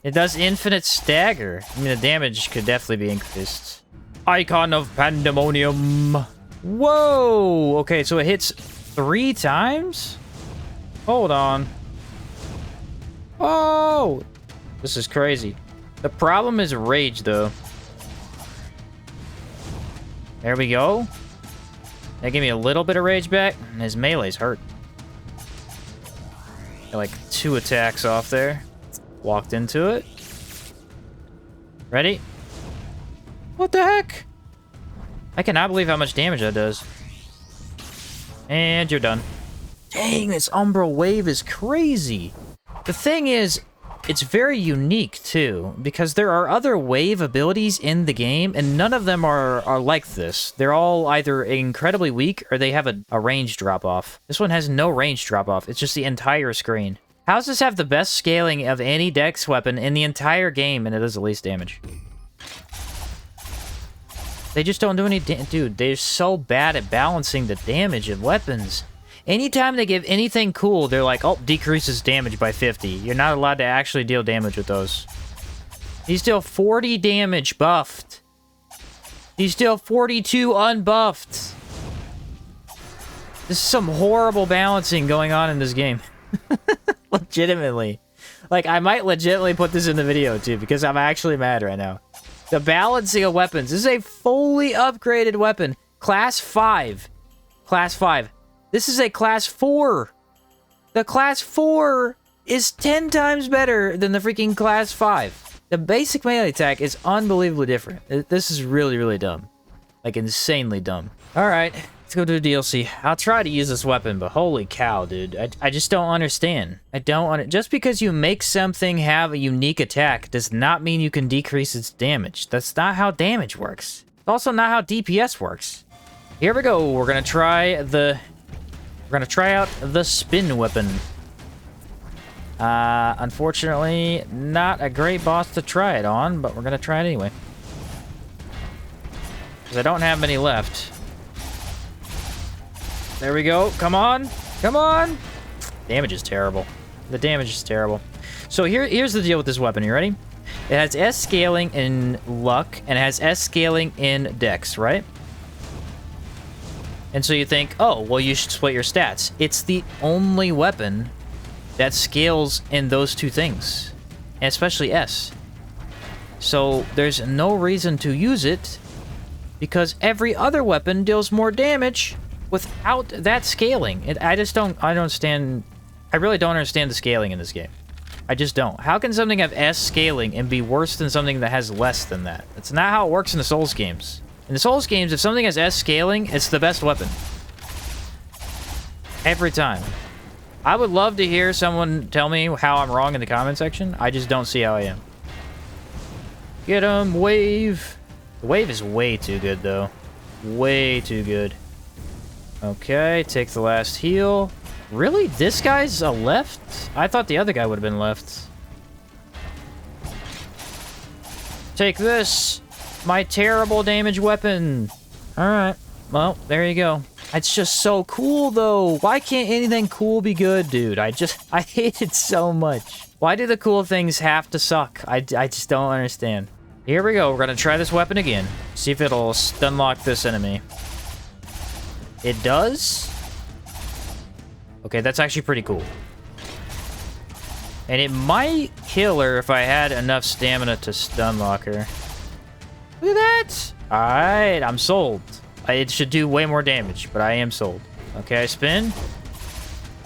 It does infinite stagger. I mean, the damage could definitely be increased. Icon of Pandemonium. Whoa! Okay, so it hits 3 times? Hold on. Oh! This is crazy. The problem is rage, though. There we go. That gave me a little bit of rage back, and his melee's hurt. Got like 2 attacks off there. Walked into it. Ready? What the heck? I cannot believe how much damage that does. And you're done. Dang, this Umbral wave is crazy. The thing is, it's very unique, too, because there are other wave abilities in the game, and none of them are like this. They're all either incredibly weak, or they have a range drop-off. This one has no range drop-off. It's just the entire screen. How does this have the best scaling of any dex weapon in the entire game, and it does the least damage? They just don't do any dude, they're so bad at balancing the damage of weapons. Anytime they give anything cool, they're like, oh, decreases damage by 50. You're not allowed to actually deal damage with those. He's still 40 damage buffed. He's still 42 unbuffed. This is some horrible balancing going on in this game. Legitimately. Like, I might legitimately put this in the video, too, because I'm actually mad right now. The balancing of weapons. This is a fully upgraded weapon. Class 5. Class 5. This is a Class 4. The Class 4 is 10 times better than the freaking Class 5. The basic melee attack is unbelievably different. This is really, really dumb. Like, insanely dumb. Alright, let's go to the DLC. I'll try to use this weapon, but holy cow, dude. I just don't understand. Just because you make something have a unique attack does not mean you can decrease its damage. That's not how damage works. It's also not how DPS works. Here we go. We're gonna try out the spin weapon. Unfortunately, not a great boss to try it on, but we're gonna try it anyway. Because I don't have many left. There we go. Come on. Come on. Damage is terrible. The damage is terrible. So here's the deal with this weapon. You ready? It has S scaling in luck, and it has S scaling in dex, right? And so you think, oh, well, you should split your stats. It's the only weapon that scales in those two things, and especially S. So there's no reason to use it, because every other weapon deals more damage without that scaling. I really don't understand the scaling in this game. I just don't. How can something have S scaling and be worse than something that has less than that? That's not how it works in the Souls games. In the Souls games, if something has S scaling, it's the best weapon. Every time. I would love to hear someone tell me how I'm wrong in the comment section. I just don't see how I am. Get him, wave. The wave is way too good, though. Way too good. Okay, take the last heal. Really? This guy's a left? I thought the other guy would have been left. Take this. My terrible damage weapon. Alright. Well, there you go. It's just so cool, though. Why can't anything cool be good, dude? I hate it so much. Why do the cool things have to suck? I just don't understand. Here we go. We're gonna try this weapon again. See if it'll stun lock this enemy. It does? Okay, that's actually pretty cool. And it might kill her if I had enough stamina to stun lock her. Look at that! Alright, I'm sold. It should do way more damage, but I am sold. Okay, I spin.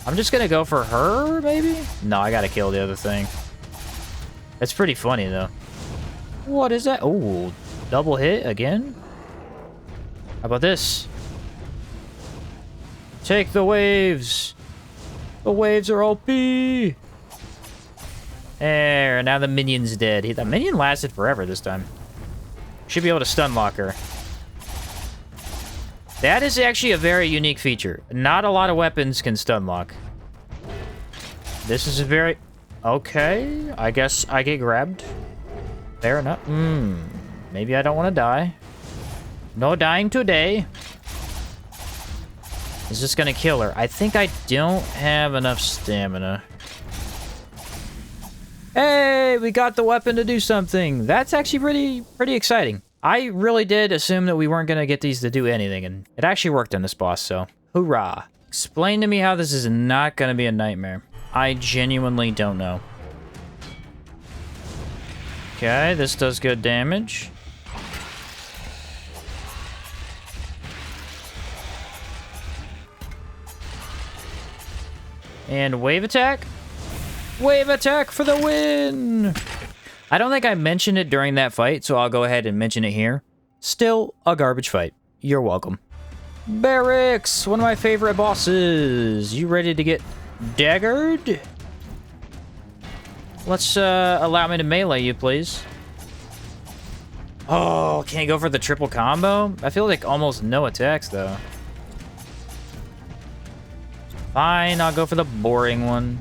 I'm just gonna go for her, maybe? No, I gotta kill the other thing. That's pretty funny, though. What is that? Oh, double hit again? How about this? Take the waves. The waves are OP. There, now the minion's dead. The minion lasted forever this time. Should be able to stun lock her. That is actually a very unique feature. Not a lot of weapons can stun lock. This is a very... Okay, I guess I get grabbed. Fair enough. Maybe I don't want to die. No dying today. Is this gonna kill her? I think I don't have enough stamina. Hey, we got the weapon to do something. That's actually pretty exciting. I really did assume that we weren't gonna get these to do anything, and it actually worked on this boss, so hoorah. Explain to me how this is not gonna be a nightmare. I genuinely don't know. Okay, this does good damage. And wave attack. Wave attack for the win! I don't think I mentioned it during that fight, so I'll go ahead and mention it here. Still a garbage fight. You're welcome. Barracks, one of my favorite bosses. You ready to get daggered? Let's allow me to melee you, please. Oh, can't go for the triple combo? I feel like almost no attacks, though. Fine, I'll go for the boring one.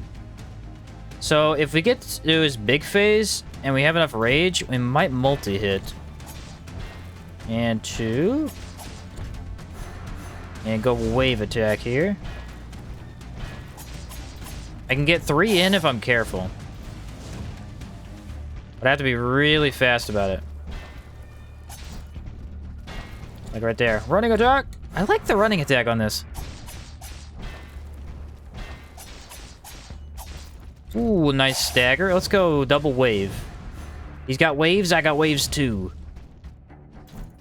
So if we get to his big phase and we have enough rage, we might multi-hit. And 2. And go wave attack here. I can get 3 in if I'm careful. But I have to be really fast about it. Like right there. Running attack! I like the running attack on this. Ooh, nice stagger. Let's go double wave. He's got waves, I got waves too.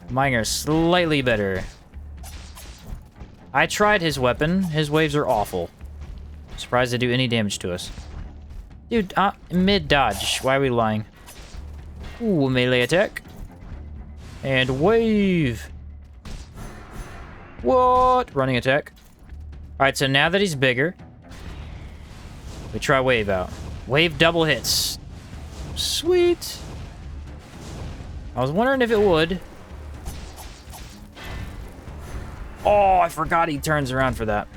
Mine are slightly better. I tried his weapon. His waves are awful. Surprised they do any damage to us. Dude, mid-dodge. Why are we lying? Ooh, melee attack. And wave. What? Running attack. Alright, so now that he's bigger, we try wave out. Wave double hits. Sweet. I was wondering if it would. Oh, I forgot he turns around for that.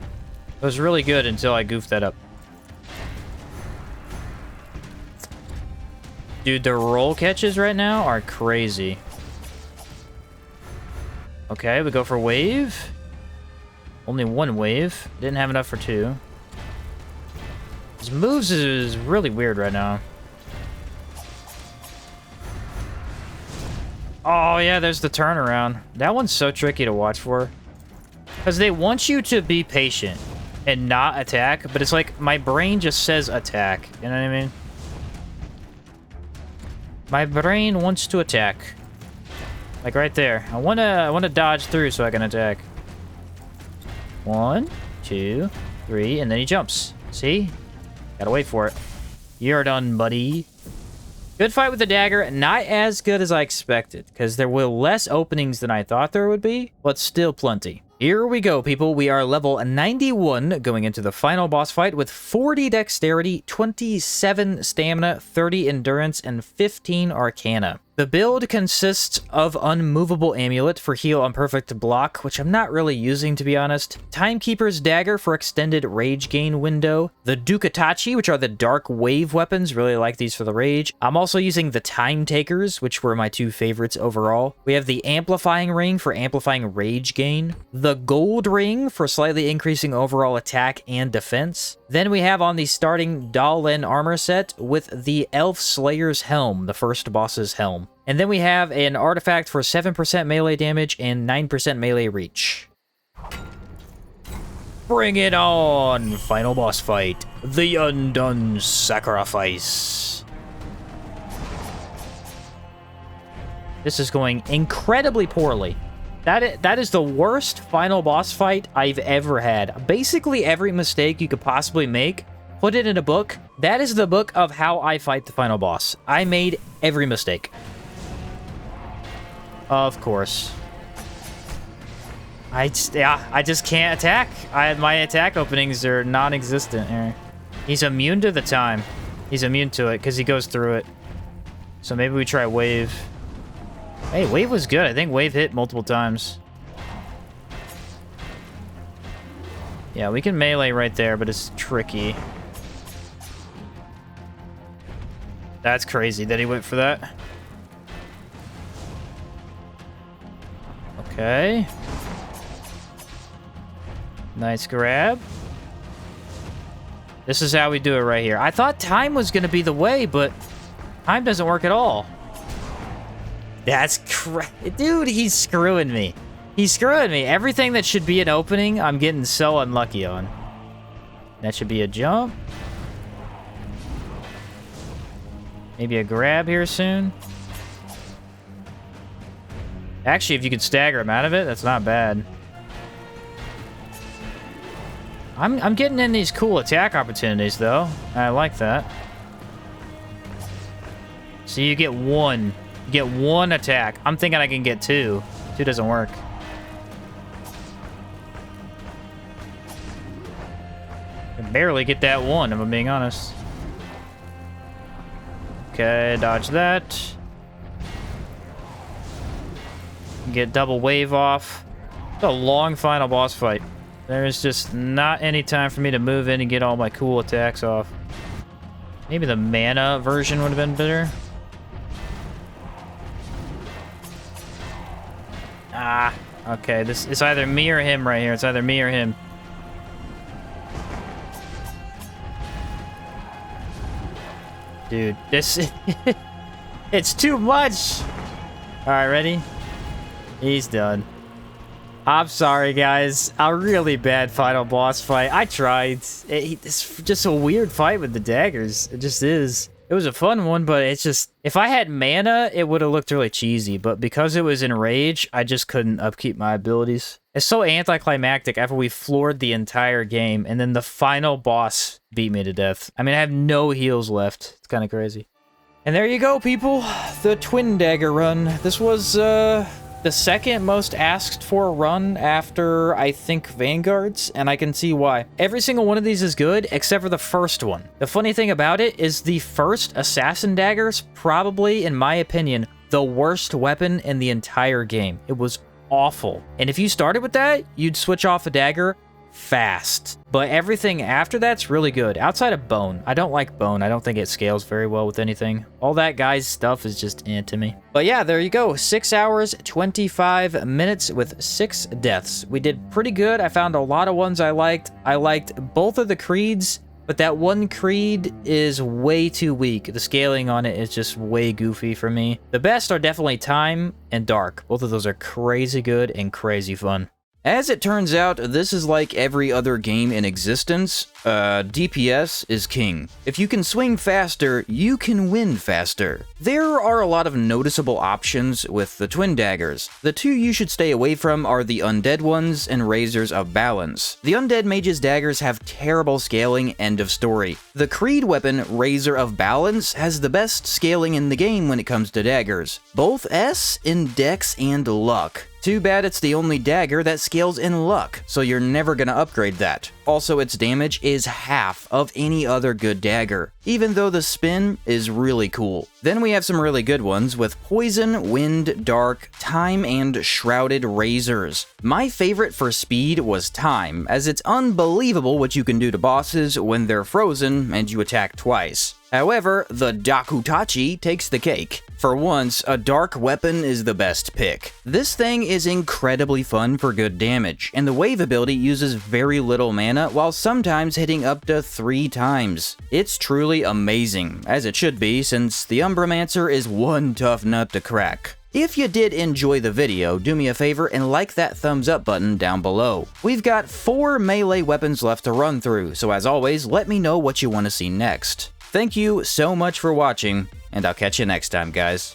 It was really good until I goofed that up. Dude, the roll catches right now are crazy. Okay, we go for wave. Only 1 wave. Didn't have enough for 2. His moves is really weird right now. Oh, yeah, there's the turnaround. That one's so tricky to watch for. Because they want you to be patient and not attack, but it's like my brain just says attack. You know what I mean? My brain wants to attack. Like right there. I wanna dodge through so I can attack. 1, 2, 3, and then he jumps. See? Gotta wait for it. You're done, buddy. Good fight with the dagger. Not as good as I expected, because there were less openings than I thought there would be, but still plenty. Here we go, people. We are level 91 going into the final boss fight with 40 dexterity, 27 stamina, 30 endurance, and 15 arcana. The build consists of unmovable amulet for heal on perfect block, which I'm not really using to be honest. Timekeeper's dagger for extended rage gain window. The Dukatachi, which are the dark wave weapons, really like these for the rage. I'm also using the time takers, which were my 2 favorites overall. We have the amplifying ring for amplifying rage gain. The gold ring for slightly increasing overall attack and defense. Then we have on the starting Dalen armor set with the Elf Slayer's helm, the first boss's helm. And then we have an artifact for 7% melee damage and 9% melee reach. Bring it on! Final boss fight. The Undone Sacrifice. This is going incredibly poorly. That is the worst final boss fight I've ever had. Basically every mistake you could possibly make, put it in a book. That is the book of how I fight the final boss. I made every mistake. Of course. I just can't attack. My attack openings are non-existent here. He's immune to the time. He's immune to it because he goes through it. So maybe we try wave. Hey, wave was good. I think wave hit multiple times. Yeah, we can melee right there, but it's tricky. That's crazy that he went for that. Okay. Nice grab. This is how we do it right here. I thought time was going to be the way, but time doesn't work at all. That's dude, he's screwing me. He's screwing me. Everything that should be an opening, I'm getting so unlucky on. That should be a jump. Maybe a grab here soon. Actually, if you could stagger him out of it, that's not bad. I'm getting in these cool attack opportunities, though. I like that. So you get one. You get one attack. I'm thinking I can get two. Two doesn't work. I can barely get that one, if I'm being honest. Okay, dodge that. Get double wave off. It's a long final boss fight. There's just not any time for me to move in and get all my cool attacks off. Maybe the mana version would have been better. Ah, okay. It's either me or him right here. It's either me or him. Dude, this... it's too much! Alright, ready? He's done. I'm sorry, guys. A really bad final boss fight. I tried. It's just a weird fight with the daggers. It just is. It was a fun one, but it's just... If I had mana, it would have looked really cheesy, but because it was in rage, I just couldn't upkeep my abilities. It's so anticlimactic after we floored the entire game, and then the final boss beat me to death. I mean, I have no heals left. It's kind of crazy. And there you go, people. The Twin Dagger run. This was, the second most asked for run after, I think, Vanguards, and I can see why. Every single one of these is good, except for the first one. The funny thing about it is the first Assassin Dagger's probably, in my opinion, the worst weapon in the entire game. It was awful. And if you started with that, you'd switch off a dagger fast. But everything after that's really good. Outside of Bone. I don't like Bone. I don't think it scales very well with anything. All that guy's stuff is just to me. But yeah, there you go. 6 hours, 25 minutes with 6 deaths. We did pretty good. I found a lot of ones I liked. I liked both of the creeds, but that one creed is way too weak. The scaling on it is just way goofy for me. The best are definitely Time and Dark. Both of those are crazy good and crazy fun. As it turns out, this is like every other game in existence. DPS is king. If you can swing faster, you can win faster. There are a lot of noticeable options with the Twin Daggers. The two you should stay away from are the undead ones and Razors of Balance. The undead mage's daggers have terrible scaling, end of story. The Creed weapon, Razor of Balance, has the best scaling in the game when it comes to daggers. Both S in Dex and Luck. Too bad it's the only dagger that scales in luck, so you're never gonna upgrade that. Also, its damage is half of any other good dagger, even though the spin is really cool. Then we have some really good ones with Poison, Wind, Dark, Time, and Shrouded Razors. My favorite for speed was Time, as it's unbelievable what you can do to bosses when they're frozen and you attack twice. However, the Dakutachi takes the cake. For once, a dark weapon is the best pick. This thing is incredibly fun for good damage, and the wave ability uses very little mana while sometimes hitting up to 3 times. It's truly amazing, as it should be since the Umbromancer is one tough nut to crack. If you did enjoy the video, do me a favor and like that thumbs up button down below. We've got 4 melee weapons left to run through, so as always, let me know what you want to see next. Thank you so much for watching, and I'll catch you next time, guys.